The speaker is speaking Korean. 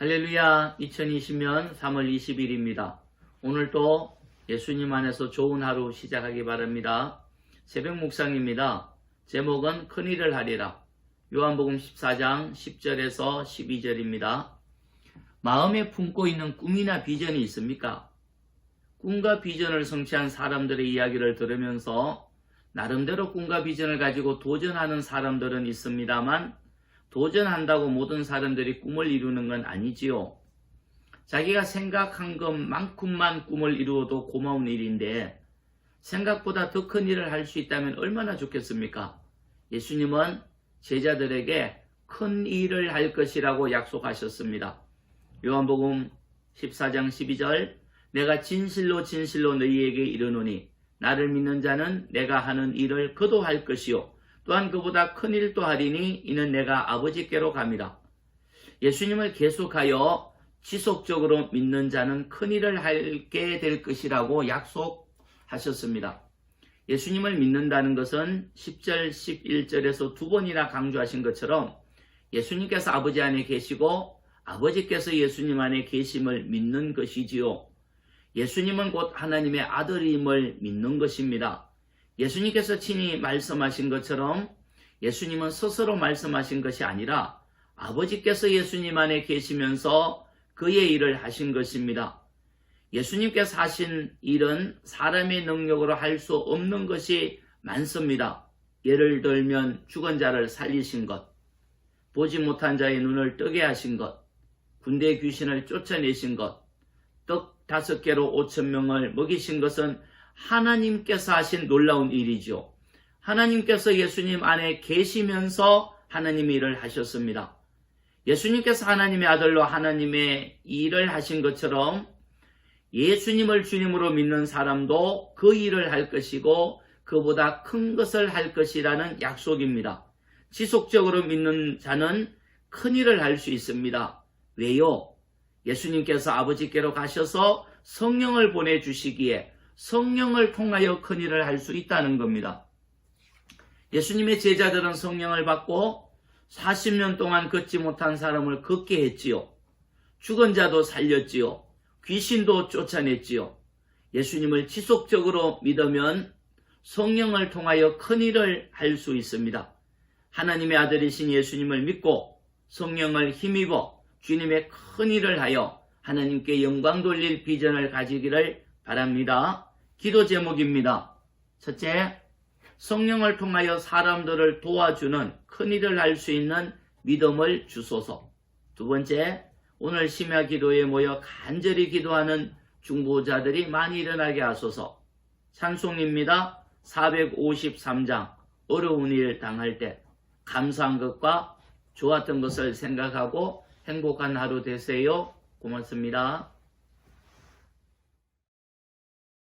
할렐루야. 2020년 3월 20일입니다. 오늘도 예수님 안에서 좋은 하루 시작하기 바랍니다. 새벽 묵상입니다. 제목은 큰일을 하리라. 요한복음 14장 10절에서 12절입니다. 마음에 품고 있는 꿈이나 비전이 있습니까? 꿈과 비전을 성취한 사람들의 이야기를 들으면서 나름대로 꿈과 비전을 가지고 도전하는 사람들은 있습니다만 도전한다고 모든 사람들이 꿈을 이루는 건 아니지요. 자기가 생각한 것만큼만 꿈을 이루어도 고마운 일인데 생각보다 더 큰 일을 할 수 있다면 얼마나 좋겠습니까? 예수님은 제자들에게 큰 일을 할 것이라고 약속하셨습니다. 요한복음 14장 12절 내가 진실로 진실로 너희에게 이르노니 나를 믿는 자는 내가 하는 일을 그도 할 것이요 또한 그보다 큰 일도 하리니 이는 내가 아버지께로 갑니다. 예수님을 계속하여 지속적으로 믿는 자는 큰 일을 하게 될 것이라고 약속하셨습니다. 예수님을 믿는다는 것은 10절, 11절에서 두 번이나 강조하신 것처럼 예수님께서 아버지 안에 계시고 아버지께서 예수님 안에 계심을 믿는 것이지요. 예수님은 곧 하나님의 아들임을 믿는 것입니다. 예수님께서 친히 말씀하신 것처럼 예수님은 스스로 말씀하신 것이 아니라 아버지께서 예수님 안에 계시면서 그의 일을 하신 것입니다. 예수님께서 하신 일은 사람의 능력으로 할 수 없는 것이 많습니다. 예를 들면 죽은 자를 살리신 것, 보지 못한 자의 눈을 뜨게 하신 것, 군대 귀신을 쫓아내신 것, 떡 5개로 5,000명을 먹이신 것은 하나님께서 하신 놀라운 일이죠. 하나님께서 예수님 안에 계시면서 하나님의 일을 하셨습니다. 예수님께서 하나님의 아들로 하나님의 일을 하신 것처럼 예수님을 주님으로 믿는 사람도 그 일을 할 것이고 그보다 큰 것을 할 것이라는 약속입니다. 지속적으로 믿는 자는 큰 일을 할 수 있습니다. 왜요? 예수님께서 아버지께로 가셔서 성령을 보내주시기에 성령을 통하여 큰 일을 할 수 있다는 겁니다. 예수님의 제자들은 성령을 받고 40년 동안 걷지 못한 사람을 걷게 했지요. 죽은 자도 살렸지요. 귀신도 쫓아냈지요. 예수님을 지속적으로 믿으면 성령을 통하여 큰 일을 할 수 있습니다. 하나님의 아들이신 예수님을 믿고 성령을 힘입어 주님의 큰 일을 하여 하나님께 영광 돌릴 비전을 가지기를 바랍니다. 기도 제목입니다. 첫째, 성령을 통하여 사람들을 도와주는 큰 일을 할 수 있는 믿음을 주소서. 두 번째, 오늘 심야 기도에 모여 간절히 기도하는 중보자들이 많이 일어나게 하소서. 찬송입니다. 453장 어려운 일 당할 때 감사한 것과 좋았던 것을 생각하고 행복한 하루 되세요. 고맙습니다.